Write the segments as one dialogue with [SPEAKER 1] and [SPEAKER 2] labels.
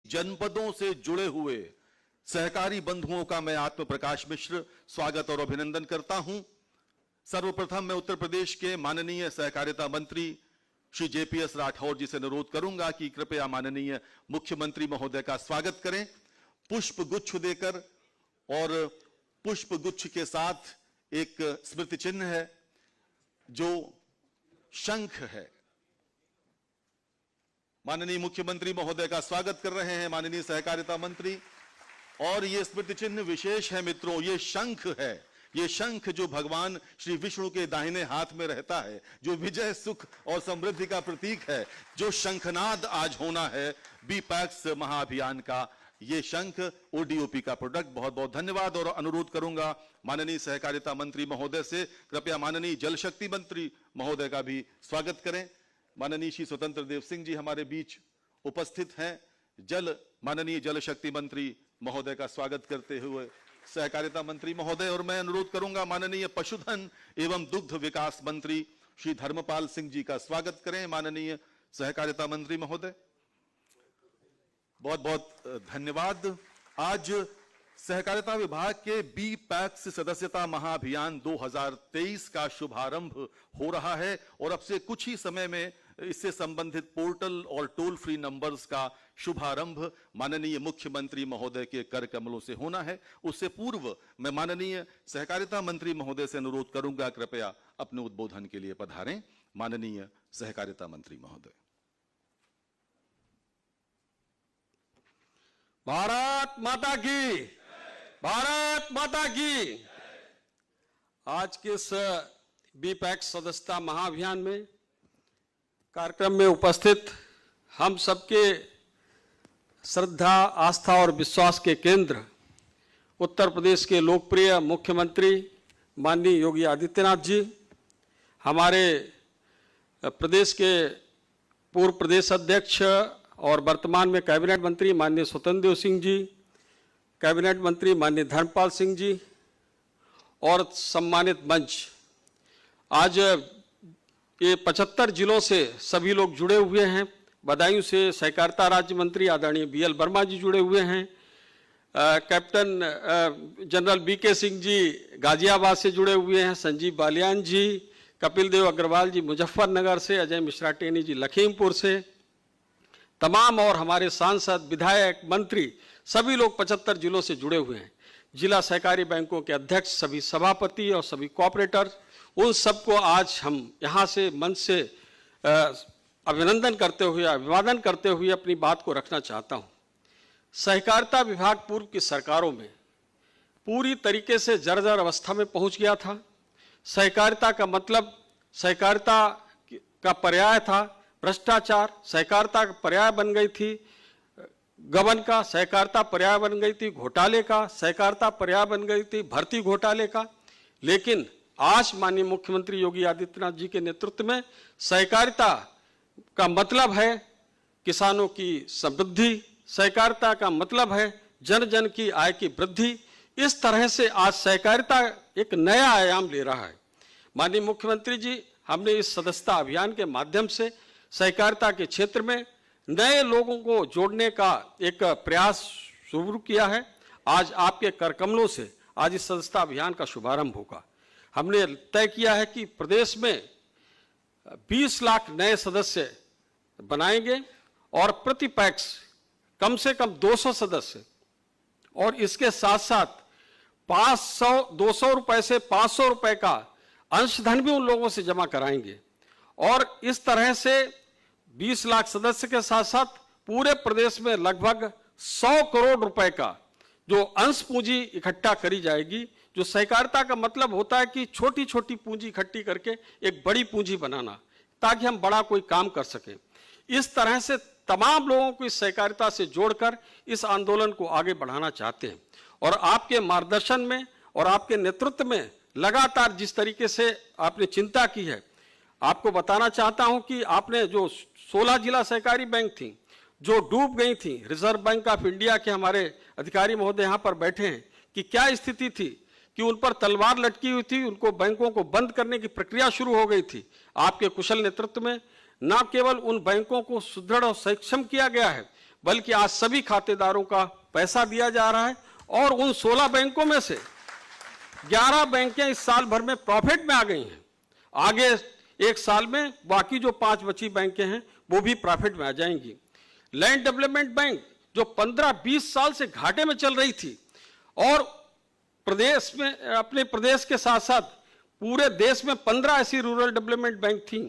[SPEAKER 1] जनपदों से जुड़े हुए सहकारी बंधुओं का मैं आत्म प्रकाश मिश्र स्वागत और अभिनंदन करता हूं। सर्वप्रथम मैं उत्तर प्रदेश के माननीय सहकारिता मंत्री श्री JPS राठौर जी से अनुरोध करूंगा कि कृपया माननीय मुख्यमंत्री महोदय का स्वागत करें पुष्प गुच्छ देकर, और पुष्प गुच्छ के साथ एक स्मृति चिन्ह है जो शंख है। माननीय मुख्यमंत्री महोदय का स्वागत कर रहे हैं माननीय सहकारिता मंत्री। और यह स्मृति चिन्ह विशेष है मित्रों, ये शंख है। ये शंख जो भगवान श्री विष्णु के दाहिने हाथ में रहता है, जो विजय, सुख और समृद्धि का प्रतीक है, जो शंखनाद आज होना है बीपैक्स महाअभियान का, ये शंख ODOP का प्रोडक्ट। बहुत बहुत धन्यवाद। और अनुरोध करूंगा माननीय सहकारिता मंत्री महोदय से कृपया माननीय जल शक्ति मंत्री महोदय का भी स्वागत करें। माननीय श्री स्वतंत्र देव सिंह जी हमारे बीच उपस्थित हैं। माननीय जल शक्ति मंत्री महोदय का स्वागत करते हुए सहकारिता मंत्री महोदय। और मैं अनुरोध करूंगा माननीय पशुधन एवं दुग्ध विकास मंत्री श्री धर्मपाल सिंह जी का स्वागत करें माननीय सहकारिता मंत्री महोदय। बहुत बहुत धन्यवाद। आज सहकारिता विभाग के बीपैक्स सदस्यता महाअभियान 2023 का शुभारंभ हो रहा है और अब से कुछ ही समय में इससे संबंधित पोर्टल और टोल फ्री नंबर्स का शुभारंभ माननीय मुख्यमंत्री महोदय के कर कमलों से होना है। उससे पूर्व मैं माननीय सहकारिता मंत्री महोदय से अनुरोध करूंगा कृपया अपने उद्बोधन के लिए पधारें। माननीय सहकारिता मंत्री महोदय।
[SPEAKER 2] भारत माता की, भारत माता की। आज के इस बीपैक्स सदस्यता महाअभियान में कार्यक्रम में उपस्थित हम सबके श्रद्धा, आस्था और विश्वास के केंद्र उत्तर प्रदेश के लोकप्रिय मुख्यमंत्री माननीय योगी आदित्यनाथ जी, हमारे प्रदेश के पूर्व प्रदेश अध्यक्ष और वर्तमान में कैबिनेट मंत्री माननीय स्वतंत्र देव सिंह जी, कैबिनेट मंत्री माननीय धर्मपाल सिंह जी और सम्मानित मंच। आज ये 75 जिलों से सभी लोग जुड़े हुए हैं। बदायूं से सहकारिता राज्य मंत्री आदरणीय BL वर्मा जी जुड़े हुए हैं। Captain general BK Singh ji Ghaziabad से जुड़े हुए हैं। संजीव बालियान जी, कपिल देव अग्रवाल जी मुजफ्फरनगर से, अजय मिश्रा टेनी जी लखीमपुर से, तमाम और हमारे सांसद, विधायक, मंत्री सभी लोग 75 जिलों से जुड़े हुए हैं। जिला सहकारी बैंकों के अध्यक्ष, सभी सभापति और सभी कॉपरेटर, उन सबको आज हम यहाँ से मंच से अभिनंदन करते हुए, अभिवादन करते हुए अपनी बात को रखना चाहता हूँ। सहकारिता विभाग पूर्व की सरकारों में पूरी तरीके से जर्जर अवस्था में पहुँच गया था। सहकारिता का मतलब, सहकारिता का पर्याय था भ्रष्टाचार, सहकारिता का पर्याय बन गई थी गबन का, सहकारिता पर्याय बन गई थी घोटाले का, सहकारिता पर्याय बन गई थी भर्ती घोटाले का। लेकिन आज माननीय मुख्यमंत्री योगी आदित्यनाथ जी के नेतृत्व में सहकारिता का मतलब है किसानों की समृद्धि, सहकारिता का मतलब है जन जन की आय की वृद्धि। इस तरह से आज सहकारिता एक नया आयाम ले रहा है। माननीय मुख्यमंत्री जी, हमने इस सदस्यता अभियान के माध्यम से सहकारिता के क्षेत्र में नए लोगों को जोड़ने का एक प्रयास शुरू किया है। आज आपके कर कमलों से आज इस सदस्यता अभियान का शुभारंभ होगा। हमने तय किया है कि प्रदेश में 20 लाख नए सदस्य बनाएंगे और प्रति पैक्स कम से कम 200 सदस्य, और इसके साथ साथ 200 रुपए से 500 रुपए का अंशधन भी उन लोगों से जमा कराएंगे। और इस तरह से 20 लाख सदस्य के साथ साथ पूरे प्रदेश में लगभग 100 करोड़ रुपए का जो अंश पूंजी इकट्ठा करी जाएगी। जो सहकारिता का मतलब होता है कि छोटी छोटी पूंजी इकट्ठी करके एक बड़ी पूंजी बनाना, ताकि हम बड़ा कोई काम कर सकें। इस तरह से तमाम लोगों को इस सहकारिता से जोड़कर इस आंदोलन को आगे बढ़ाना चाहते हैं। और आपके मार्गदर्शन में और आपके नेतृत्व में लगातार जिस तरीके से आपने चिंता की है, आपको बताना चाहता हूं कि आपने जो 16 जिला सहकारी बैंक थी जो डूब गई थी, रिजर्व बैंक ऑफ इंडिया के हमारे अधिकारी महोदय यहाँ पर बैठे हैं, कि क्या स्थिति थी कि उन पर तलवार लटकी हुई थी, उनको बैंकों को बंद करने की प्रक्रिया शुरू हो गई थी। आपके कुशल नेतृत्व में न केवल उन बैंकों को सुदृढ़ और सक्षम किया गया है, बल्कि आज सभी खातेदारों का पैसा दिया जा रहा है। और उन 16 बैंकों में से 11 बैंकें इस साल भर में प्रॉफिट में आ गई हैं। आगे एक साल में बाकी जो 5 बची बैंकें हैं वो भी प्रॉफिट में आ जाएंगी। लैंड डेवलपमेंट बैंक जो 15-20 साल से घाटे में चल रही थी और प्रदेश में, अपने प्रदेश के साथ साथ पूरे देश में 15 ऐसी रूरल डेवलपमेंट बैंक थी,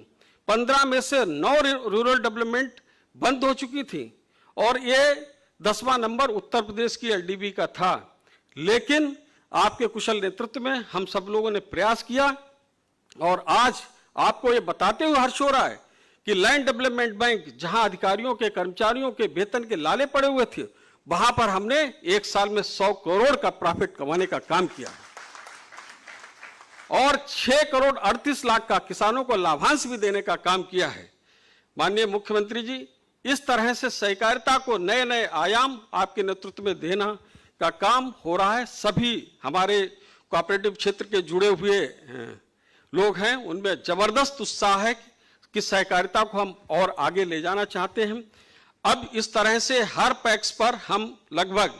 [SPEAKER 2] 15 में से 9 रूरल डेवलपमेंट बंद हो चुकी थी और ये 10वां नंबर उत्तर प्रदेश की एलडीबी का था। लेकिन आपके कुशल नेतृत्व में हम सब लोगों ने प्रयास किया और आज आपको ये बताते हुए हर्ष हो रहा है कि लैंड डेवलपमेंट बैंक जहां अधिकारियों के, कर्मचारियों के वेतन के लाले पड़े हुए थे, वहां पर हमने एक साल में 100 करोड़ का प्रॉफिट कमाने का काम किया और 6 करोड़ 38 लाख का किसानों को लाभांश भी देने का काम किया है। माननीय मुख्यमंत्री जी, इस तरह से सहकारिता को नए नए आयाम आपके नेतृत्व में देना का काम हो रहा है। सभी हमारे कोऑपरेटिव क्षेत्र के जुड़े हुए लोग हैं, उनमें जबरदस्त उत्साह है कि सहकारिता को हम और आगे ले जाना चाहते हैं। अब इस तरह से हर पैक्स पर हम लगभग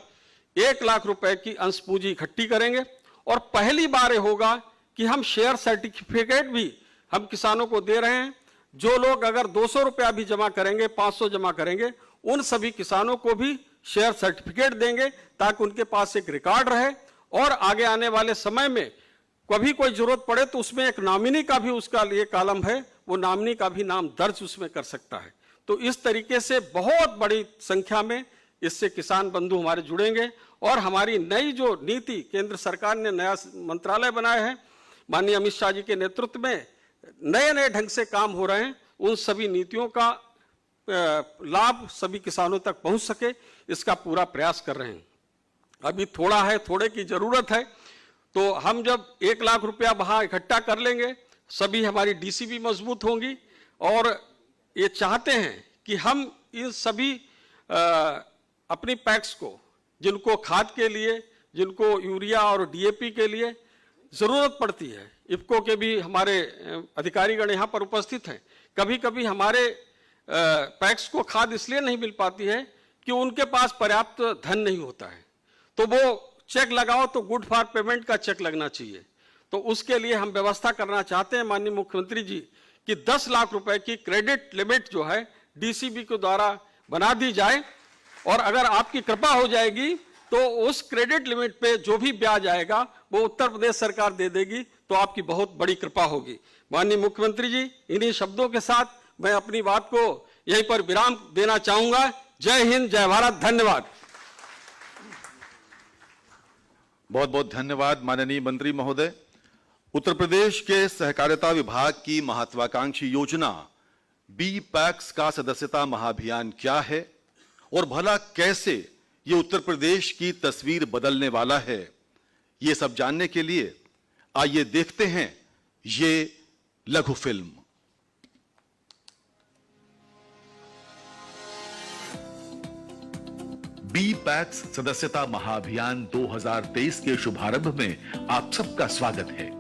[SPEAKER 2] 1 लाख रुपए की अंश पूंजी इकट्ठी करेंगे और पहली बार होगा कि हम शेयर सर्टिफिकेट भी हम किसानों को दे रहे हैं। जो लोग अगर 200 रुपया भी जमा करेंगे, 500 जमा करेंगे, उन सभी किसानों को भी शेयर सर्टिफिकेट देंगे ताकि उनके पास एक रिकॉर्ड रहे और आगे आने वाले समय में कभी कोई जरूरत पड़े तो उसमें एक नॉमिनी का भी उसका लिए कॉलम है, वो नॉमिनी का भी नाम दर्ज उसमें कर सकता है। तो इस तरीके से बहुत बड़ी संख्या में इससे किसान बंधु हमारे जुड़ेंगे और हमारी नई जो नीति, केंद्र सरकार ने नया मंत्रालय बनाया है, माननीय अमित शाह जी के नेतृत्व में नए नए ढंग से काम हो रहे हैं, उन सभी नीतियों का लाभ सभी किसानों तक पहुंच सके, इसका पूरा प्रयास कर रहे हैं। अभी थोड़ा है, थोड़े की जरूरत है, तो हम जब 1 लाख रुपया वहां इकट्ठा कर लेंगे, सभी हमारी डीसी भी मजबूत होंगी और ये चाहते हैं कि हम इन सभी अपनी पैक्स को, जिनको खाद के लिए, जिनको यूरिया और डीएपी के लिए जरूरत पड़ती है, इफ्को के भी हमारे अधिकारीगण यहाँ पर उपस्थित हैं। कभी कभी हमारे पैक्स को खाद इसलिए नहीं मिल पाती है कि उनके पास पर्याप्त धन नहीं होता है, तो वो चेक लगाओ तो गुड फॉर पेमेंट का चेक लगना चाहिए। तो उसके लिए हम व्यवस्था करना चाहते हैं माननीय मुख्यमंत्री जी कि 10 लाख रुपए की क्रेडिट लिमिट जो है डीसीबी के द्वारा बना दी जाए और अगर आपकी कृपा हो जाएगी तो उस क्रेडिट लिमिट पे जो भी ब्याज आएगा वो उत्तर प्रदेश सरकार दे देगी, तो आपकी बहुत बड़ी कृपा होगी। माननीय मुख्यमंत्री जी, इन्हीं शब्दों के साथ मैं अपनी बात को यहीं पर विराम देना चाहूंगा। जय हिंद, जय भारत, धन्यवाद।
[SPEAKER 1] बहुत बहुत धन्यवाद माननीय मंत्री महोदय। उत्तर प्रदेश के सहकारिता विभाग की महत्वाकांक्षी योजना बी पैक्स का सदस्यता महाअभियान क्या है और भला कैसे ये उत्तर प्रदेश की तस्वीर बदलने वाला है, ये सब जानने के लिए आइए देखते हैं ये लघु फिल्म। बी पैक्स सदस्यता महाअभियान 2023 के शुभारंभ में आप सबका स्वागत है।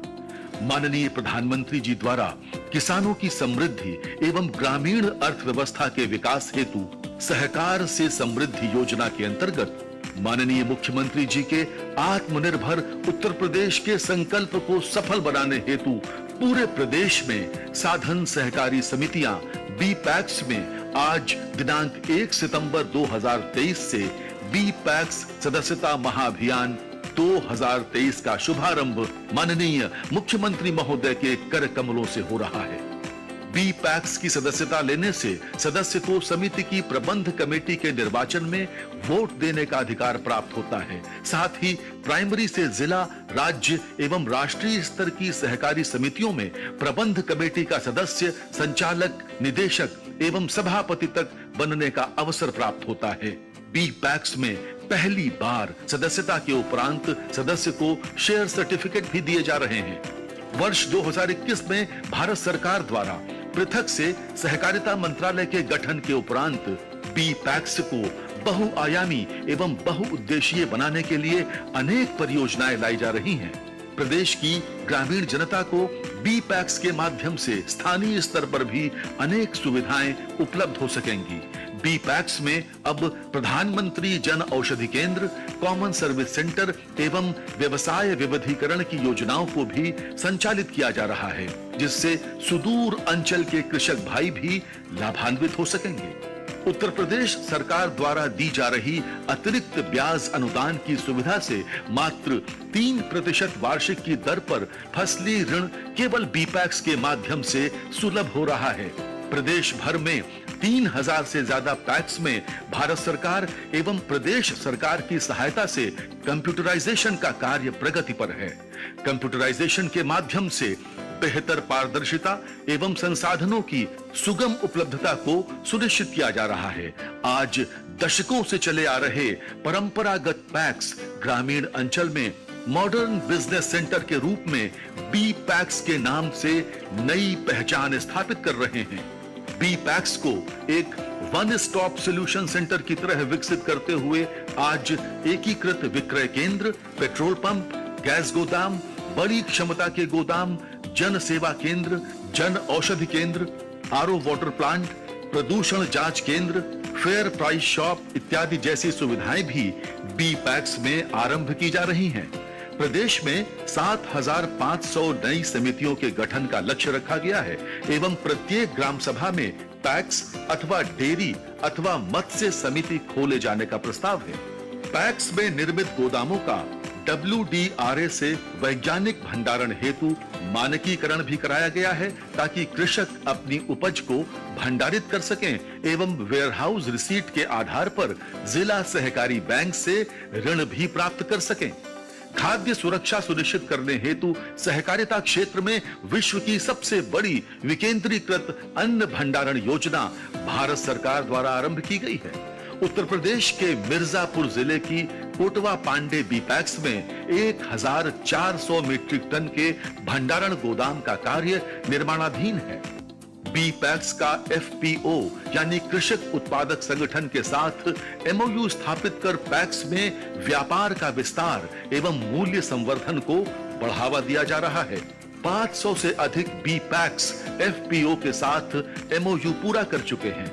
[SPEAKER 1] माननीय प्रधानमंत्री जी द्वारा किसानों की समृद्धि एवं ग्रामीण अर्थव्यवस्था के विकास हेतु सहकार से समृद्धि योजना के अंतर्गत माननीय मुख्यमंत्री जी के आत्मनिर्भर उत्तर प्रदेश के संकल्प को सफल बनाने हेतु पूरे प्रदेश में साधन सहकारी समितियां बी पैक्स में आज दिनांक 1 सितंबर 2023 से बी पैक्स सदस्यता महाअभियान 2023 का शुभारंभ माननीय मुख्यमंत्री महोदय के कर कमलों से हो रहा है। बी पैक्स की सदस्यता लेने से सदस्य को समिति की प्रबंध कमेटी के निर्वाचन में वोट देने का अधिकार प्राप्त होता है। साथ ही प्राइमरी से जिला, राज्य एवं राष्ट्रीय स्तर की सहकारी समितियों में प्रबंध कमेटी का सदस्य, संचालक, निदेशक एवं सभापति तक बनने का अवसर प्राप्त होता है। बी पैक्स में पहली बार सदस्यता के उपरांत सदस्य को शेयर सर्टिफिकेट भी दिए जा रहे हैं। वर्ष 2021 में भारत सरकार द्वारा पृथक से सहकारिता मंत्रालय के गठन के उपरांत बी पैक्स को बहुआयामी एवं बहुउद्देशीय बनाने के लिए अनेक परियोजनाएं लाई जा रही हैं। प्रदेश की ग्रामीण जनता को बी पैक्स के माध्यम से स्थानीय स्तर पर भी अनेक सुविधाएं उपलब्ध हो सकेंगी।
[SPEAKER 3] बी पैक्स में अब प्रधानमंत्री जन औषधि केंद्र, कॉमन सर्विस सेंटर एवं व्यवसाय विविधीकरण की योजनाओं को भी संचालित किया जा रहा है, जिससे सुदूर अंचल के कृषक भाई भी लाभान्वित हो सकेंगे। उत्तर प्रदेश सरकार द्वारा दी जा रही अतिरिक्त ब्याज अनुदान की सुविधा से मात्र 3% वार्षिक की दर पर फसली ऋण केवल बी पैक्स के माध्यम से सुलभ हो रहा है। प्रदेश भर में 3000 से ज्यादा पैक्स में भारत सरकार एवं प्रदेश सरकार की सहायता से कंप्यूटराइजेशन का कार्य प्रगति पर है। कंप्यूटराइजेशन के माध्यम से बेहतर पारदर्शिता एवं संसाधनों की सुगम उपलब्धता को सुनिश्चित किया जा रहा है। आज दशकों से चले आ रहे परंपरागत पैक्स ग्रामीण अंचल में मॉडर्न बिजनेस सेंटर के रूप में बी पैक्स के नाम से नई पहचान स्थापित कर रहे हैं। बी पैक्स को एक वन स्टॉप सॉल्यूशन सेंटर की तरह विकसित करते हुए आज एकीकृत विक्रय केंद्र, पेट्रोल पंप, गैस गोदाम, बड़ी क्षमता के गोदाम, जन सेवा केंद्र, जन औषधि केंद्र, आरओ वाटर प्लांट, प्रदूषण जांच केंद्र, फेयर प्राइस शॉप इत्यादि जैसी सुविधाएं भी बी पैक्स में आरंभ की जा रही हैं। प्रदेश में 7500 नई समितियों के गठन का लक्ष्य रखा गया है एवं प्रत्येक ग्राम सभा में पैक्स अथवा डेयरी अथवा मत्स्य समिति खोले जाने का प्रस्ताव है। पैक्स में निर्मित गोदामों का WDRA से वैज्ञानिक भंडारण हेतु मानकीकरण भी कराया गया है, ताकि कृषक अपनी उपज को भंडारित कर सकें एवं वेयरहाउस रिसीट के आधार पर जिला सहकारी बैंक से ऋण भी प्राप्त कर सकें। खाद्य सुरक्षा सुनिश्चित करने हेतु सहकारिता क्षेत्र में विश्व की सबसे बड़ी विकेंद्रीकृत अन्न भंडारण योजना भारत सरकार द्वारा आरंभ की गई है। उत्तर प्रदेश के मिर्जापुर जिले की कोटवा पांडे बी पैक्स में 1400 मीट्रिक टन के भंडारण गोदाम का कार्य निर्माणाधीन है। बी पैक्स का FPO यानी कृषक उत्पादक संगठन के साथ MOU स्थापित कर पैक्स में व्यापार का विस्तार एवं मूल्य संवर्धन को बढ़ावा दिया जा रहा है। 500 से अधिक बी पैक्स FPO के साथ MOU पूरा कर चुके हैं।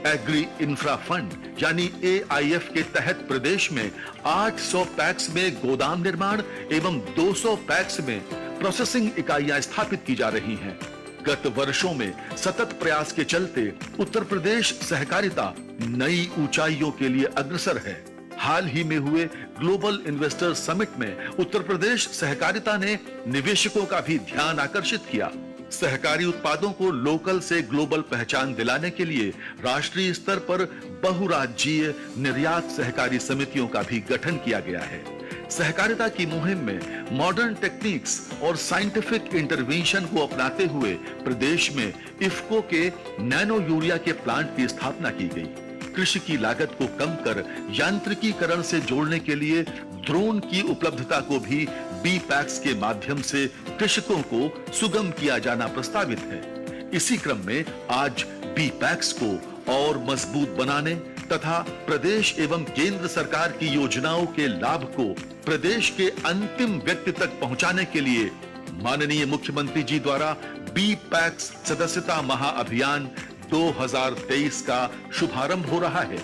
[SPEAKER 3] एग्री इंफ्रा फंड यानी AIF के तहत प्रदेश में 800 पैक्स में गोदाम निर्माण एवं 200 पैक्स में प्रोसेसिंग इकाइयां स्थापित की जा रही हैं। गत वर्षों में सतत प्रयास के चलते उत्तर प्रदेश सहकारिता नई ऊंचाइयों के लिए अग्रसर है। हाल ही में हुए ग्लोबल इन्वेस्टर समिट में उत्तर प्रदेश सहकारिता ने निवेशकों का भी ध्यान आकर्षित किया। सहकारी उत्पादों को लोकल से ग्लोबल पहचान दिलाने के लिए राष्ट्रीय स्तर पर बहुराज्यीय निर्यात सहकारी समितियों का भी गठन किया गया है। सहकारिता की मुहिम में मॉडर्न टेक्निक्स और साइंटिफिक इंटरवेंशन को अपनाते हुए प्रदेश में इफ्को के नैनो यूरिया के प्लांट की स्थापना की गई। कृषि की लागत को कम कर यांत्रिकीकरण से जोड़ने के लिए ड्रोन की उपलब्धता को भी बी पैक्स के माध्यम से कृषकों को सुगम किया जाना प्रस्तावित है। इसी क्रम में आज बी पैक्स को और मजबूत बनाने तथा प्रदेश एवं केंद्र सरकार की योजनाओं के लाभ को प्रदेश के अंतिम व्यक्ति तक पहुंचाने के लिए माननीय मुख्यमंत्री जी द्वारा बी पैक्स सदस्यता महाअभियान 2023 का शुभारंभ हो रहा है।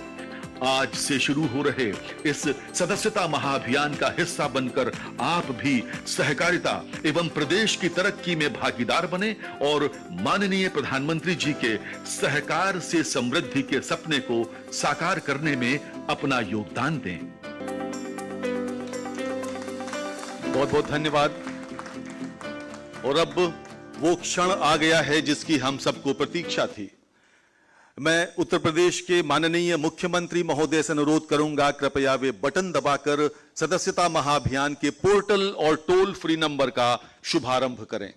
[SPEAKER 3] आज से शुरू हो रहे इस सदस्यता महाअभियान का हिस्सा बनकर आप भी सहकारिता एवं प्रदेश की तरक्की में भागीदार बने और माननीय प्रधानमंत्री जी के सहकार से समृद्धि के सपने को साकार करने में अपना योगदान दें।
[SPEAKER 1] बहुत बहुत धन्यवाद। और अब वो क्षण आ गया है जिसकी हम सबको प्रतीक्षा थी। मैं उत्तर प्रदेश के माननीय मुख्यमंत्री महोदय से अनुरोध करूंगा, कृपया वे बटन दबाकर सदस्यता महाअभियान के पोर्टल और टोल फ्री नंबर का शुभारंभ करें।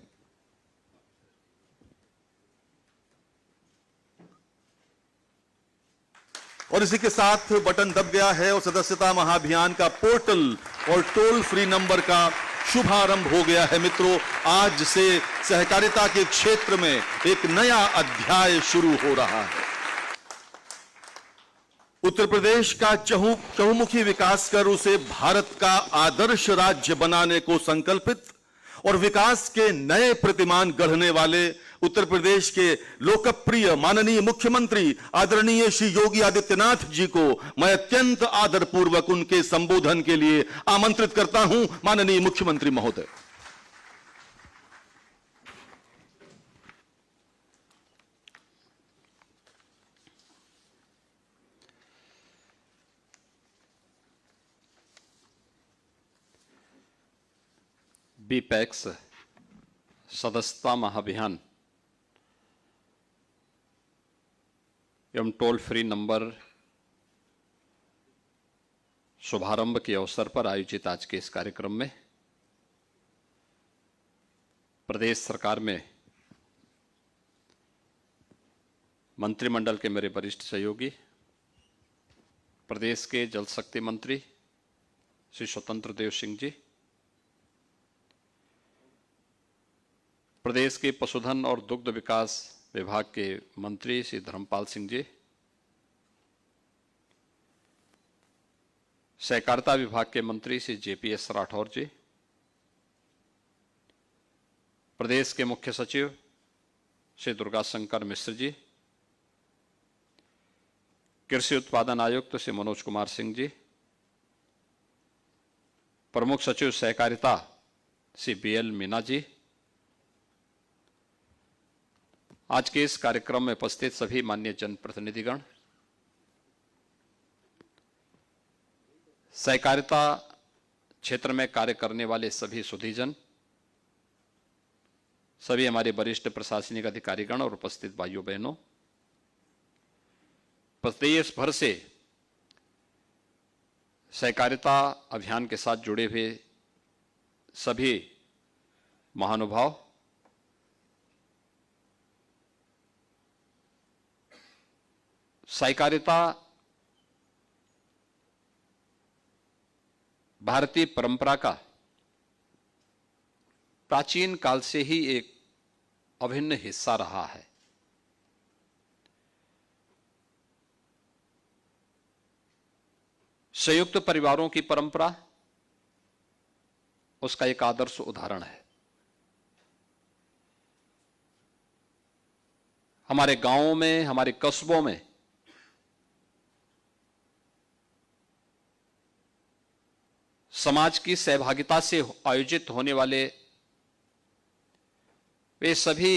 [SPEAKER 1] और इसी के साथ बटन दब गया है और सदस्यता महाअभियान का पोर्टल और टोल फ्री नंबर का शुभारंभ हो गया है। मित्रों, आज से सहकारिता के क्षेत्र में एक नया अध्याय शुरू हो रहा है। उत्तर प्रदेश का चहुमुखी विकास कर उसे भारत का आदर्श राज्य बनाने को संकल्पित और विकास के नए प्रतिमान गढ़ने वाले उत्तर प्रदेश के लोकप्रिय माननीय मुख्यमंत्री आदरणीय श्री योगी आदित्यनाथ जी को मैं अत्यंत आदरपूर्वक उनके संबोधन के लिए आमंत्रित करता हूं। माननीय मुख्यमंत्री महोदय।
[SPEAKER 4] बीपैक्स सदस्यता महाअभियान एवं टोल फ्री नंबर शुभारंभ के अवसर पर आयोजित आज के इस कार्यक्रम में प्रदेश सरकार में मंत्रिमंडल के मेरे वरिष्ठ सहयोगी, प्रदेश के जल शक्ति मंत्री श्री स्वतंत्र देव सिंह जी, प्रदेश के पशुधन और दुग्ध विकास विभाग के मंत्री श्री धर्मपाल सिंह जी, सहकारिता विभाग के मंत्री श्री जेपीएस राठौर जी, प्रदेश के मुख्य सचिव श्री दुर्गा शंकर मिश्र जी, कृषि उत्पादन आयुक्त श्री मनोज कुमार सिंह जी, प्रमुख सचिव सहकारिता श्री बीएल मीना जी, आज के इस कार्यक्रम में उपस्थित सभी माननीय जनप्रतिनिधिगण, सहकारिता क्षेत्र में कार्य करने वाले सभी सुधीजन, सभी हमारे वरिष्ठ प्रशासनिक अधिकारीगण और उपस्थित भाइयों बहनों, प्रदेश भर से सहकारिता अभियान के साथ जुड़े हुए सभी महानुभाव, सहकारिता भारतीय परंपरा का प्राचीन काल से ही एक अभिन्न हिस्सा रहा है। संयुक्त परिवारों की परंपरा उसका एक आदर्श उदाहरण है। हमारे गांवों में, हमारे कस्बों में समाज की सहभागिता से आयोजित होने वाले वे सभी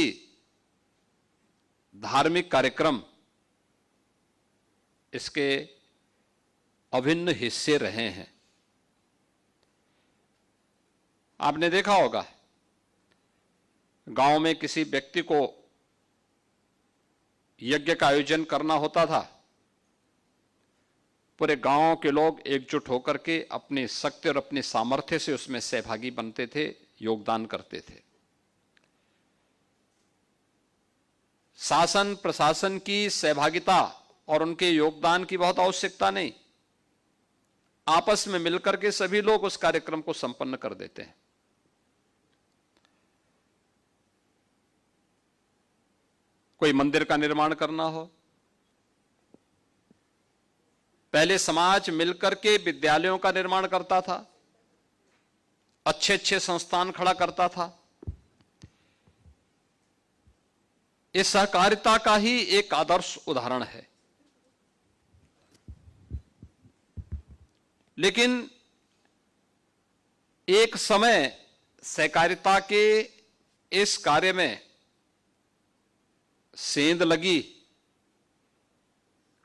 [SPEAKER 4] धार्मिक कार्यक्रम इसके अभिन्न हिस्से रहे हैं। आपने देखा होगा, गांव में किसी व्यक्ति को यज्ञ का आयोजन करना होता था, पूरे गांव के लोग एकजुट होकर के अपनी शक्ति और अपने सामर्थ्य से उसमें सहभागी बनते थे, योगदान करते थे। शासन प्रशासन की सहभागिता और उनके योगदान की बहुत आवश्यकता नहीं, आपस में मिलकर के सभी लोग उस कार्यक्रम को संपन्न कर देते हैं। कोई मंदिर का निर्माण करना हो, पहले समाज मिलकर के विद्यालयों का निर्माण करता था, अच्छे अच्छे संस्थान खड़ा करता था। इस सहकारिता का ही एक आदर्श उदाहरण है। लेकिन एक समय सहकारिता के इस कार्य में सेंध लगी,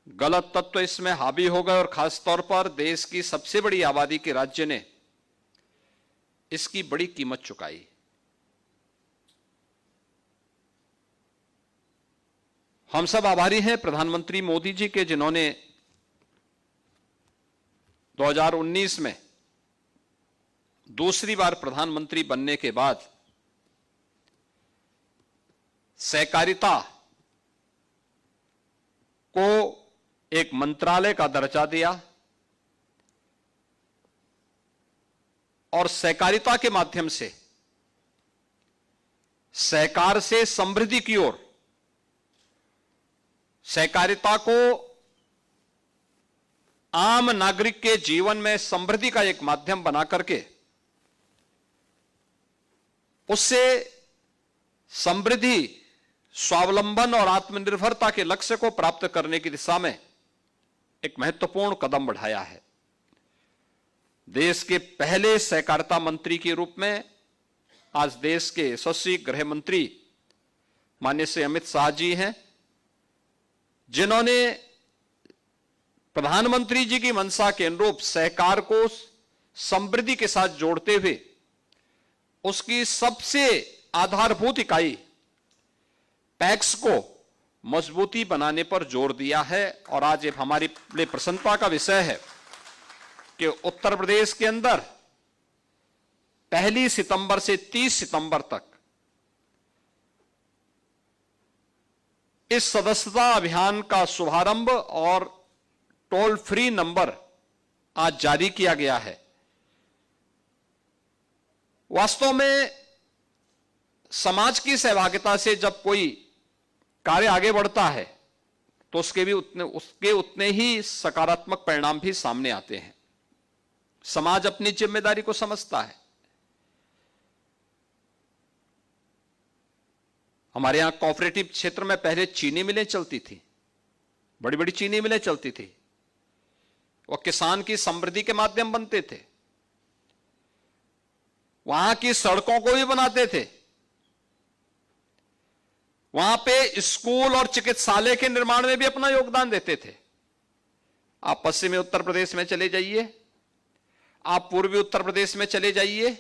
[SPEAKER 4] गलत तत्व इसमें हावी हो गए और खासतौर पर देश की सबसे बड़ी आबादी के राज्य ने इसकी बड़ी कीमत चुकाई। हम सब आभारी हैं प्रधानमंत्री मोदी जी के, जिन्होंने 2019 में दूसरी बार प्रधानमंत्री बनने के बाद सहकारिता को एक मंत्रालय का दर्जा दिया और सहकारिता के माध्यम से सहकार से समृद्धि की ओर, सहकारिता को आम नागरिक के जीवन में समृद्धि का एक माध्यम बना करके उससे समृद्धि, स्वावलंबन और आत्मनिर्भरता के लक्ष्य को प्राप्त करने की दिशा में एक महत्वपूर्ण कदम बढ़ाया है। देश के पहले सहकारिता मंत्री के रूप में आज देश के यशस्वी गृह मंत्री माननीय श्री अमित शाह जी हैं, जिन्होंने प्रधानमंत्री जी की मंशा के अनुरूप सहकार को समृद्धि के साथ जोड़ते हुए उसकी सबसे आधारभूत इकाई पैक्स को मजबूती बनाने पर जोर दिया है। और आज ये हमारी लिए प्रसन्नता का विषय है कि उत्तर प्रदेश के अंदर 1 सितंबर से 30 सितंबर तक इस सदस्यता अभियान का शुभारंभ और टोल फ्री नंबर आज जारी किया गया है। वास्तव में समाज की सहभागिता से जब कोई कार्य आगे बढ़ता है तो उसके उतने ही सकारात्मक परिणाम भी सामने आते हैं। समाज अपनी जिम्मेदारी को समझता है। हमारे यहां कोऑपरेटिव क्षेत्र में पहले चीनी मिलें चलती थी, बड़ी बड़ी चीनी मिलें चलती थी, वो किसान की समृद्धि के माध्यम बनते थे। वहां की सड़कों को भी बनाते थे, वहां पे स्कूल और चिकित्सालय के निर्माण में भी अपना योगदान देते थे। आप पश्चिमी उत्तर प्रदेश में चले जाइए, आप पूर्वी उत्तर प्रदेश में चले जाइए,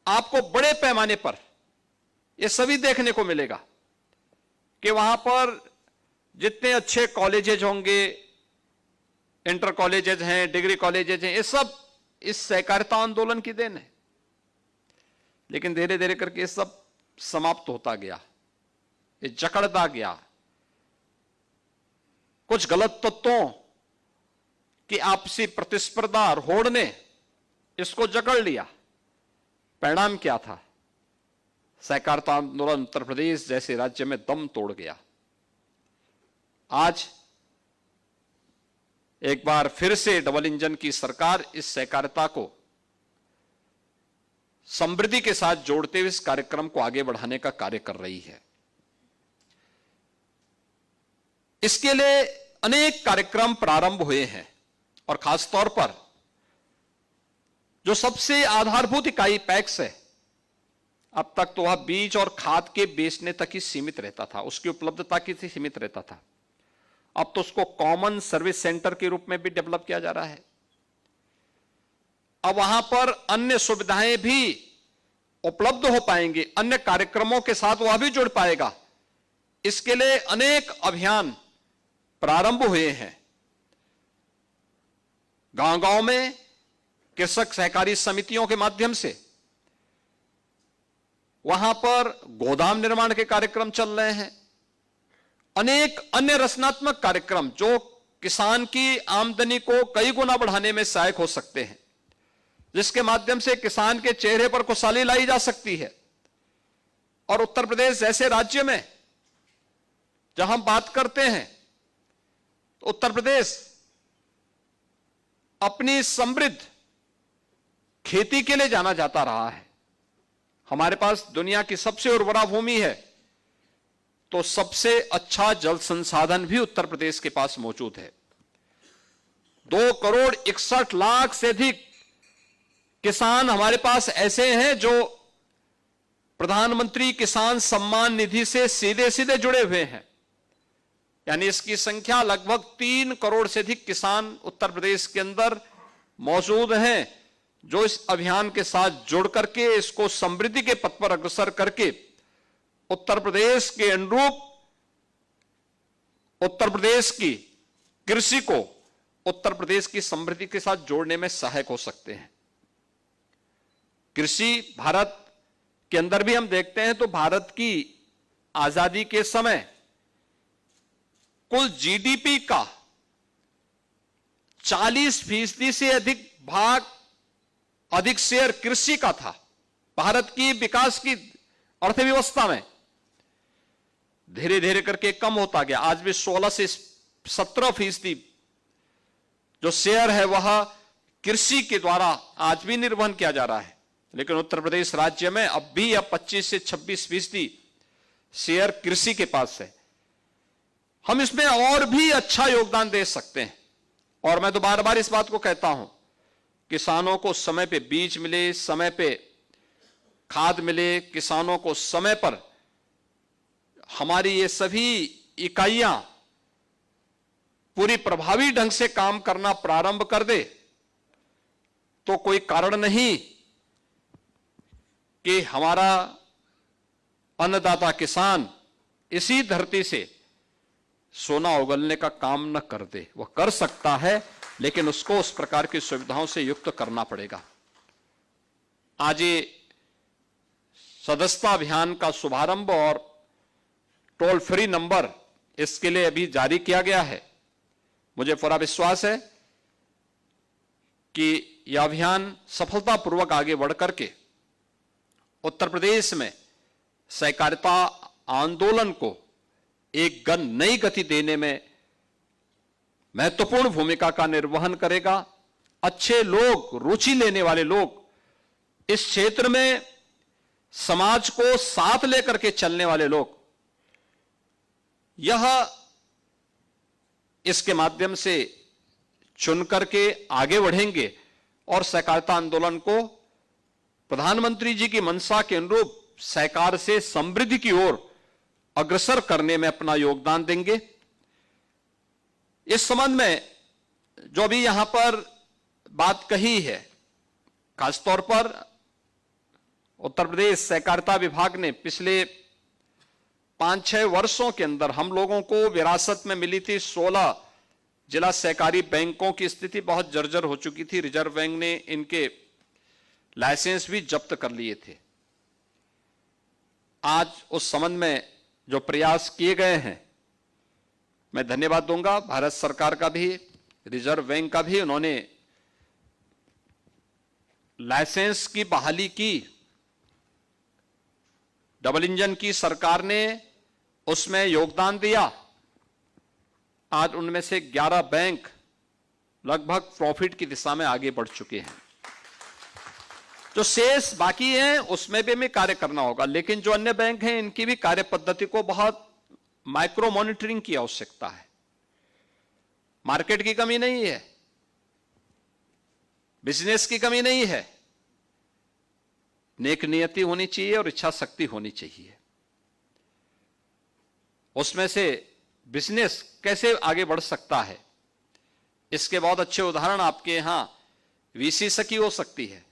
[SPEAKER 4] आपको बड़े पैमाने पर यह सभी देखने को मिलेगा कि वहां पर जितने अच्छे कॉलेजेज होंगे, इंटर कॉलेजेज हैं, डिग्री कॉलेजेज हैं, ये सब इस सहकारिता आंदोलन की देन है। लेकिन धीरे धीरे करके ये सब समाप्त होता गया, ये जकड़ता गया। कुछ गलत तत्वों की आपसी प्रतिस्पर्धा और होड़ ने इसको जकड़ लिया। परिणाम क्या था? सहकारिता आंदोलन उत्तर प्रदेश जैसे राज्य में दम तोड़ गया। आज एक बार फिर से डबल इंजन की सरकार इस सहकारिता को समृद्धि के साथ जोड़ते हुए इस कार्यक्रम को आगे बढ़ाने का कार्य कर रही है। इसके लिए अनेक कार्यक्रम प्रारंभ हुए हैं और खासतौर पर जो सबसे आधारभूत इकाई पैक्स है, अब तक तो वह बीज और खाद के बेचने तक ही सीमित रहता था, उसकी उपलब्धता की सीमित रहता था। अब तो उसको कॉमन सर्विस सेंटर के रूप में भी डेवलप किया जा रहा है। अब वहां पर अन्य सुविधाएं भी उपलब्ध हो पाएंगी, अन्य कार्यक्रमों के साथ वह भी जुड़ पाएगा। इसके लिए अनेक अभियान प्रारंभ हुए हैं। गांव-गांव में कृषक सहकारी समितियों के माध्यम से वहां पर गोदाम निर्माण के कार्यक्रम चल रहे हैं। अनेक अन्य रचनात्मक कार्यक्रम जो किसान की आमदनी को कई गुना बढ़ाने में सहायक हो सकते हैं, जिसके माध्यम से किसान के चेहरे पर खुशहाली लाई जा सकती है। और उत्तर प्रदेश जैसे राज्य में जहां हम बात करते हैं, तो उत्तर प्रदेश अपनी समृद्ध खेती के लिए जाना जाता रहा है। हमारे पास दुनिया की सबसे उर्वरा भूमि है, तो सबसे अच्छा जल संसाधन भी उत्तर प्रदेश के पास मौजूद है। 2,61,00,000 से अधिक किसान हमारे पास ऐसे हैं जो प्रधानमंत्री किसान सम्मान निधि से सीधे सीधे जुड़े हुए हैं। यानी इसकी संख्या लगभग 3 करोड़ से अधिक किसान उत्तर प्रदेश के अंदर मौजूद हैं, जो इस अभियान के साथ जुड़ करके इसको समृद्धि के पथ पर अग्रसर करके उत्तर प्रदेश के अनुरूप उत्तर प्रदेश की कृषि को उत्तर प्रदेश की समृद्धि के साथ जोड़ने में सहायक हो सकते हैं। कृषि भारत के अंदर भी हम देखते हैं तो भारत की आजादी के समय कुल जीडीपी का 40% से अधिक शेयर कृषि का था। भारत की विकास की अर्थव्यवस्था में धीरे धीरे करके कम होता गया। आज भी 16 से 17% जो शेयर है वह कृषि के द्वारा आज भी निर्वहन किया जा रहा है। लेकिन उत्तर प्रदेश राज्य में अब भी 25 से 26% शेयर कृषि के पास है। हम इसमें और भी अच्छा योगदान दे सकते हैं। और मैं तो बार बार इस बात को कहता हूं, किसानों को समय पे बीज मिले, समय पे खाद मिले, किसानों को समय पर हमारी ये सभी इकाइयां पूरी प्रभावी ढंग से काम करना प्रारंभ कर दे, तो कोई कारण नहीं कि हमारा अन्नदाता किसान इसी धरती से सोना उगलने का काम न कर दे। वह कर सकता है, लेकिन उसको उस प्रकार की सुविधाओं से युक्त करना पड़ेगा। आज ये सदस्यता अभियान का शुभारंभ और टोल फ्री नंबर इसके लिए अभी जारी किया गया है। मुझे पूरा विश्वास है कि यह अभियान सफलतापूर्वक आगे बढ़ करके उत्तर प्रदेश में सहकारिता आंदोलन को एक नई गति देने में महत्वपूर्ण भूमिका का निर्वहन करेगा। अच्छे लोग, रुचि लेने वाले लोग, इस क्षेत्र में समाज को साथ लेकर के चलने वाले लोग, यह इसके माध्यम से चुन करके आगे बढ़ेंगे और सहकारिता आंदोलन को प्रधानमंत्री जी की मंशा के अनुरूप सहकार से समृद्धि की ओर अग्रसर करने में अपना योगदान देंगे। इस संबंध में जो अभी यहां पर बात कही है, खासतौर पर उत्तर प्रदेश सहकारिता विभाग ने पिछले 5-6 वर्षों के अंदर हम लोगों को विरासत में मिली थी 16 जिला सहकारी बैंकों की स्थिति बहुत जर्जर हो चुकी थी। रिजर्व बैंक ने इनके लाइसेंस भी जब्त कर लिए थे। आज उस संबंध में जो प्रयास किए गए हैं, मैं धन्यवाद दूंगा भारत सरकार का भी, रिजर्व बैंक का भी। उन्होंने लाइसेंस की बहाली की, डबल इंजन की सरकार ने उसमें योगदान दिया। आज उनमें से 11 बैंक लगभग प्रॉफिट की दिशा में आगे बढ़ चुके हैं। जो शेष बाकी हैं उसमें भी हमें कार्य करना होगा, लेकिन जो अन्य बैंक हैं इनकी भी कार्य पद्धति को बहुत माइक्रो मॉनिटरिंग की आवश्यकता है। मार्केट की कमी नहीं है, बिजनेस की कमी नहीं है, नेक नियति होनी चाहिए और इच्छा शक्ति होनी चाहिए। उसमें से बिजनेस कैसे आगे बढ़ सकता है, इसके बहुत अच्छे उदाहरण आपके यहां वीसी सखी हो सकती है,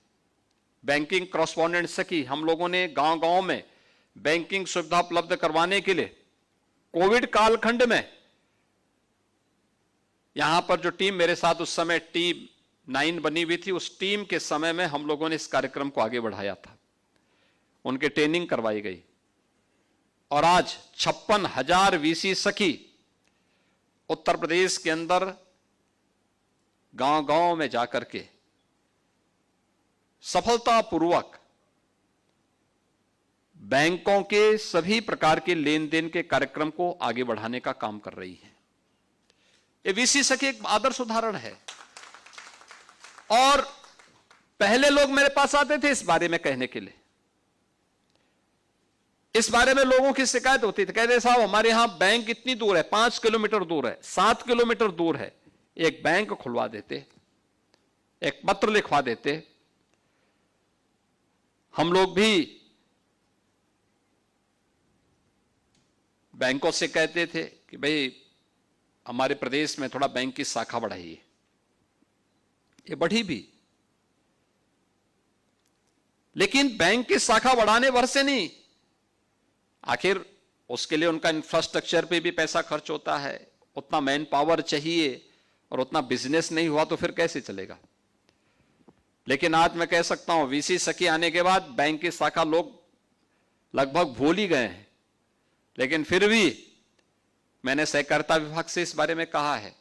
[SPEAKER 4] बैंकिंग कॉरेस्पॉन्डेंट सखी। हम लोगों ने गांव गांव में बैंकिंग सुविधा उपलब्ध करवाने के लिए कोविड कालखंड में यहां पर जो टीम मेरे साथ उस समय टीम 9 बनी हुई थी, उस टीम के समय में हम लोगों ने इस कार्यक्रम को आगे बढ़ाया था। उनके ट्रेनिंग करवाई गई और आज 56,000 वीसी सखी उत्तर प्रदेश के अंदर गांव गांव में जाकर के सफलतापूर्वक बैंकों के सभी प्रकार के लेन देन के कार्यक्रम को आगे बढ़ाने का काम कर रही है। ये वीसी सखी एक आदर्श उदाहरण है। और पहले लोग मेरे पास आते थे इस बारे में कहने के लिए, इस बारे में लोगों की शिकायत होती थी, कहते साहब हमारे यहां बैंक इतनी दूर है, 5 किलोमीटर दूर है, 7 किलोमीटर दूर है, एक बैंक खुलवा देते, एक पत्र लिखवा देते। हम लोग भी बैंकों से कहते थे कि भाई हमारे प्रदेश में थोड़ा बैंक की शाखा बढ़ाइए, ये बढ़ी भी, लेकिन बैंक की शाखा बढ़ाने भर से नहीं, आखिर उसके लिए उनका इंफ्रास्ट्रक्चर पे भी पैसा खर्च होता है, उतना मैन पावर चाहिए, और उतना बिजनेस नहीं हुआ तो फिर कैसे चलेगा। लेकिन आज मैं कह सकता हूं वीसी सखी आने के बाद बैंक की शाखा लोग लगभग भूल ही गए हैं, लेकिन फिर भी मैंने सहकारिता विभाग से इस बारे में कहा है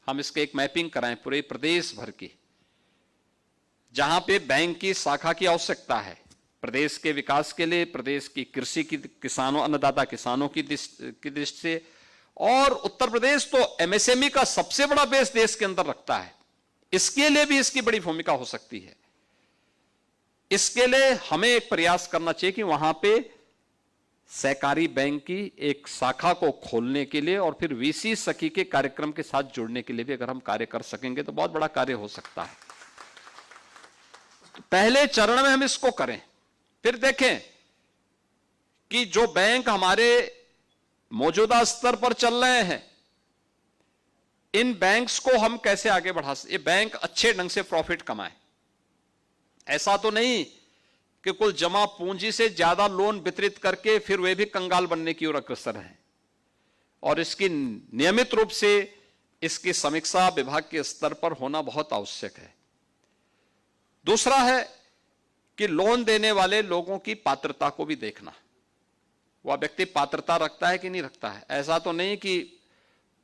[SPEAKER 4] हम इसके एक मैपिंग कराएं पूरे प्रदेश भर की, जहां पे बैंक की शाखा की आवश्यकता है प्रदेश के विकास के लिए, प्रदेश की कृषि की, किसानों अन्नदाता किसानों की दृष्टि से। और उत्तर प्रदेश तो एमएसएमई का सबसे बड़ा बेस देश के अंदर रखता है, इसके लिए भी इसकी बड़ी भूमिका हो सकती है। इसके लिए हमें एक प्रयास करना चाहिए कि वहां पे सहकारी बैंक की एक शाखा को खोलने के लिए और फिर वीसी सखी के कार्यक्रम के साथ जुड़ने के लिए भी अगर हम कार्य कर सकेंगे तो बहुत बड़ा कार्य हो सकता है। तो पहले चरण में हम इसको करें, फिर देखें कि जो बैंक हमारे मौजूदा स्तर पर चल रहे हैं, इन बैंक्स को हम कैसे आगे बढ़ा सकते। ये बैंक अच्छे ढंग से प्रॉफिट कमाए, ऐसा तो नहीं कि कुल जमा पूंजी से ज्यादा लोन वितरित करके फिर वे भी कंगाल बनने की ओर अग्रसर हैं। और इसकी नियमित रूप से इसकी समीक्षा विभाग के स्तर पर होना बहुत आवश्यक है। दूसरा है कि लोन देने वाले लोगों की पात्रता को भी देखना, वह व्यक्ति पात्रता रखता है कि नहीं रखता है। ऐसा तो नहीं कि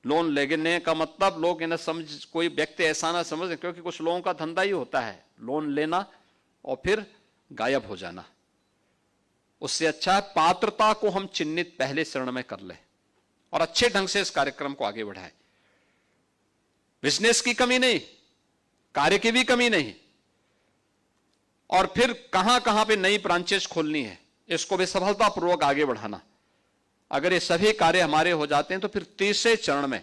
[SPEAKER 4] लोन लेने का मतलब लोग इन्हें समझ, कोई व्यक्ति ऐसा ना समझे, क्योंकि कुछ लोगों का धंधा ही होता है लोन लेना और फिर गायब हो जाना। उससे अच्छा है पात्रता को हम चिन्हित पहले चरण में कर लें और अच्छे ढंग से इस कार्यक्रम को आगे बढ़ाएं। बिजनेस की कमी नहीं, कार्य की भी कमी नहीं, और फिर कहां कहां पे नई ब्रांचेस खोलनी है इसको भी सफलतापूर्वक आगे बढ़ाना। अगर ये सभी कार्य हमारे हो जाते हैं तो फिर तीसरे चरण में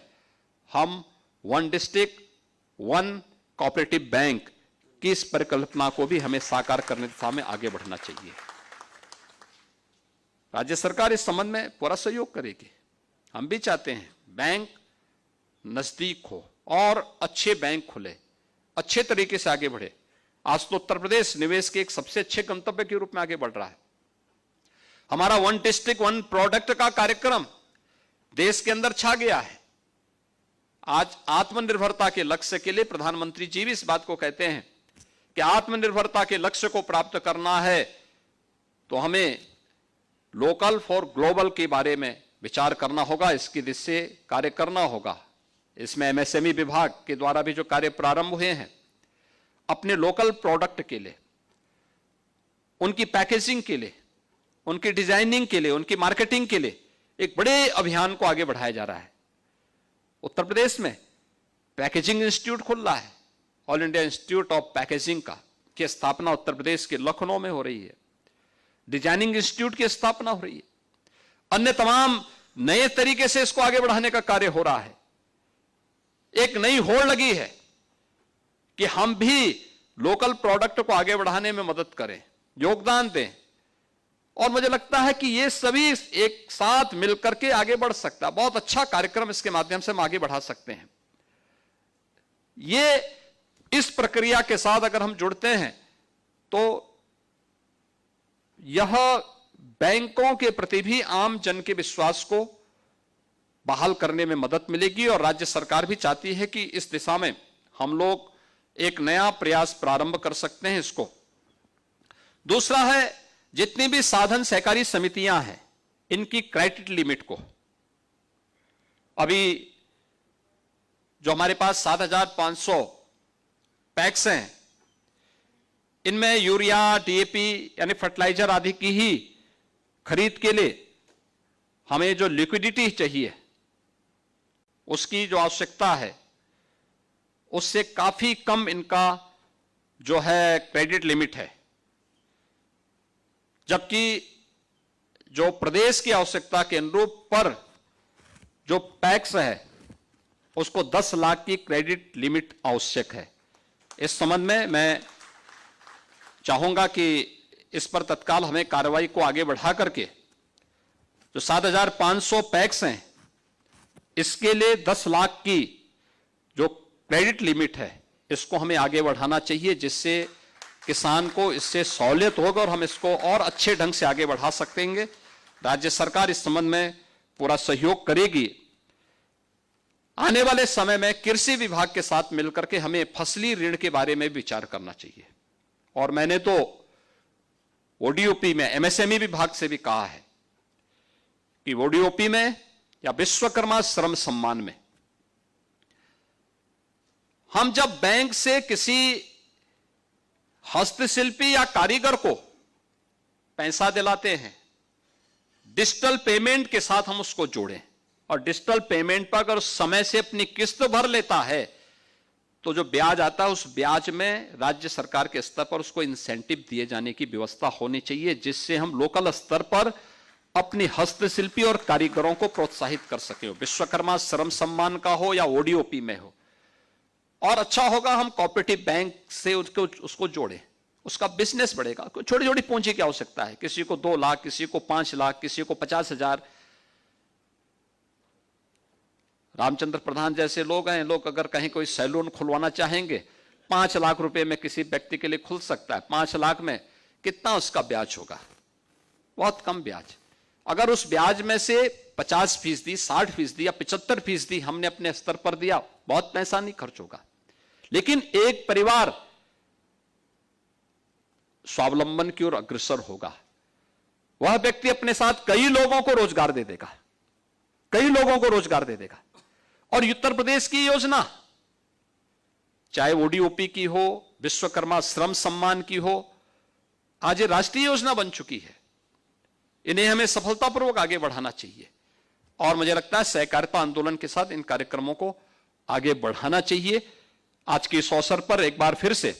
[SPEAKER 4] हम one district one cooperative bank की इस परिकल्पना को भी हमें साकार करने की दिशा में आगे बढ़ना चाहिए। राज्य सरकार इस संबंध में पूरा सहयोग करेगी। हम भी चाहते हैं बैंक नजदीक हो और अच्छे बैंक खुले, अच्छे तरीके से आगे बढ़े। आज तो उत्तर प्रदेश निवेश के एक सबसे अच्छे गंतव्य के रूप में आगे बढ़ रहा है। हमारा वन डिस्ट्रिक्ट वन प्रोडक्ट का कार्यक्रम देश के अंदर छा गया है। आज आत्मनिर्भरता के लक्ष्य के लिए प्रधानमंत्री जी भी इस बात को कहते हैं कि आत्मनिर्भरता के लक्ष्य को प्राप्त करना है तो हमें लोकल फॉर ग्लोबल के बारे में विचार करना होगा, इसकी दिशा से कार्य करना होगा। इसमें एमएसएमई विभाग के द्वारा भी जो कार्य प्रारंभ हुए हैं, अपने लोकल प्रोडक्ट के लिए, उनकी पैकेजिंग के लिए, उनकी डिजाइनिंग के लिए, उनकी मार्केटिंग के लिए एक बड़े अभियान को आगे बढ़ाया जा रहा है। उत्तर प्रदेश में पैकेजिंग इंस्टीट्यूट खुल रहा है, all India institute of packaging की स्थापना उत्तर प्रदेश के लखनऊ में हो रही है। डिजाइनिंग इंस्टीट्यूट की स्थापना हो रही है। अन्य तमाम नए तरीके से इसको आगे बढ़ाने का कार्य हो रहा है। एक नई होड़ लगी है कि हम भी लोकल प्रोडक्ट को आगे बढ़ाने में मदद करें, योगदान दें, और मुझे लगता है कि ये सभी एक साथ मिलकर के आगे बढ़ सकता है। बहुत अच्छा कार्यक्रम इसके माध्यम से हम आगे बढ़ा सकते हैं। ये इस प्रक्रिया के साथ अगर हम जुड़ते हैं तो यह बैंकों के प्रति भी आम जन के विश्वास को बहाल करने में मदद मिलेगी, और राज्य सरकार भी चाहती है कि इस दिशा में हम लोग एक नया प्रयास प्रारंभ कर सकते हैं इसको। दूसरा है, जितनी भी साधन सहकारी समितियां हैं, इनकी क्रेडिट लिमिट को, अभी जो हमारे पास 7,500 पैक्स हैं, इनमें यूरिया, डीएपी यानी फर्टिलाइजर आदि की ही खरीद के लिए हमें जो लिक्विडिटी चाहिए, उसकी जो आवश्यकता है, उससे काफी कम इनका जो है क्रेडिट लिमिट है। जबकि जो प्रदेश की आवश्यकता के अनुरूप पर जो पैक्स है, उसको 10 लाख की क्रेडिट लिमिट आवश्यक है। इस संबंध में मैं चाहूंगा कि इस पर तत्काल हमें कार्रवाई को आगे बढ़ा करके जो 7,500 पैक्स हैं, इसके लिए 10 लाख की जो क्रेडिट लिमिट है, इसको हमें आगे बढ़ाना चाहिए, जिससे किसान को इससे सहूलियत होगा और हम इसको और अच्छे ढंग से आगे बढ़ा सकेंगे। राज्य सरकार इस संबंध में पूरा सहयोग करेगी। आने वाले समय में कृषि विभाग के साथ मिलकर के हमें फसली ऋण के बारे में विचार करना चाहिए, और मैंने तो ओडीओपी में एमएसएमई विभाग से भी कहा है कि ओडीओपी में या विश्वकर्मा श्रम सम्मान में हम जब बैंक से किसी हस्तशिल्पी या कारीगर को पैसा दिलाते हैं, डिजिटल पेमेंट के साथ हम उसको जोड़ें, और डिजिटल पेमेंट पर अगर समय से अपनी किस्त भर लेता है तो जो ब्याज आता है उस ब्याज में राज्य सरकार के स्तर पर उसको इंसेंटिव दिए जाने की व्यवस्था होनी चाहिए, जिससे हम लोकल स्तर पर अपनी हस्तशिल्पी और कारीगरों को प्रोत्साहित कर सके। विश्वकर्मा श्रम सम्मान का हो या ओडीओपी में हो। और अच्छा होगा हम कोऑपरेटिव बैंक से उसको जोड़े, उसका बिजनेस बढ़ेगा। छोटी छोटी पूंजी की आवश्यकता है, किसी को 2 लाख, किसी को 5 लाख, किसी को 50,000। रामचंद्र प्रधान जैसे लोग हैं, लोग अगर कहीं कोई सैलून खुलवाना चाहेंगे 5 लाख रुपए में किसी व्यक्ति के लिए खुल सकता है। 5 लाख में कितना उसका ब्याज होगा? बहुत कम ब्याज। अगर उस ब्याज में से 50%, 60% या 75% हमने अपने स्तर पर दिया, बहुत पैसा नहीं खर्च होगा। लेकिन एक परिवार स्वावलंबन की ओर अग्रसर होगा। वह व्यक्ति अपने साथ कई लोगों को रोजगार दे देगा, कई लोगों को रोजगार दे देगा। और उत्तर प्रदेश की योजना, चाहे ओडीओपी की हो, विश्वकर्मा श्रम सम्मान की हो, आज ये राष्ट्रीय योजना बन चुकी है। इन्हें हमें सफलतापूर्वक आगे बढ़ाना चाहिए। और मुझे लगता है सहकारिता आंदोलन के साथ इन कार्यक्रमों को आगे बढ़ाना चाहिए। आज के इस अवसर पर एक बार फिर से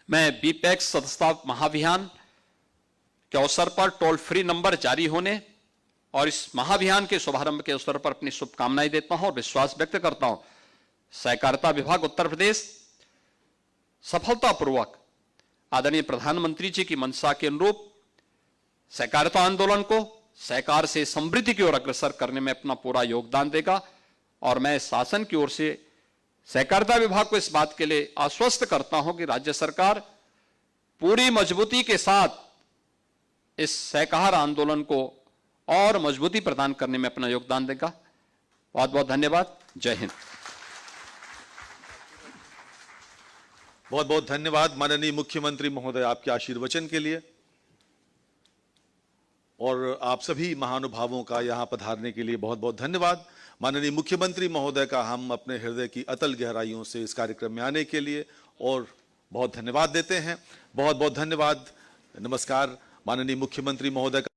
[SPEAKER 4] मैं बीपैक्स सदस्यता महाअभियान के अवसर पर टोल फ्री नंबर जारी होने और इस महाअभियान के शुभारंभ के अवसर पर अपनी शुभकामनाएं देता हूं और विश्वास व्यक्त करता हूं सहकारिता विभाग उत्तर प्रदेश सफलतापूर्वक आदरणीय प्रधानमंत्री जी की मंशा के अनुरूप सहकारिता आंदोलन को सहकार से समृद्धि की ओर अग्रसर करने में अपना पूरा योगदान देगा। और मैं शासन की ओर से सहकारिता विभाग को इस बात के लिए आश्वस्त करता हूं कि राज्य सरकार पूरी मजबूती के साथ इस सहकार आंदोलन को और मजबूती प्रदान करने में अपना योगदान देगा। बहुत बहुत धन्यवाद। जय हिंद।
[SPEAKER 1] बहुत बहुत धन्यवाद माननीय मुख्यमंत्री महोदय आपके आशीर्वचन के लिए और आप सभी महानुभावों का यहां पधारने के लिए बहुत बहुत धन्यवाद। माननीय मुख्यमंत्री महोदय का हम अपने हृदय की अतल गहराइयों से इस कार्यक्रम में आने के लिए और बहुत धन्यवाद देते हैं। बहुत बहुत धन्यवाद। नमस्कार। माननीय मुख्यमंत्री महोदय का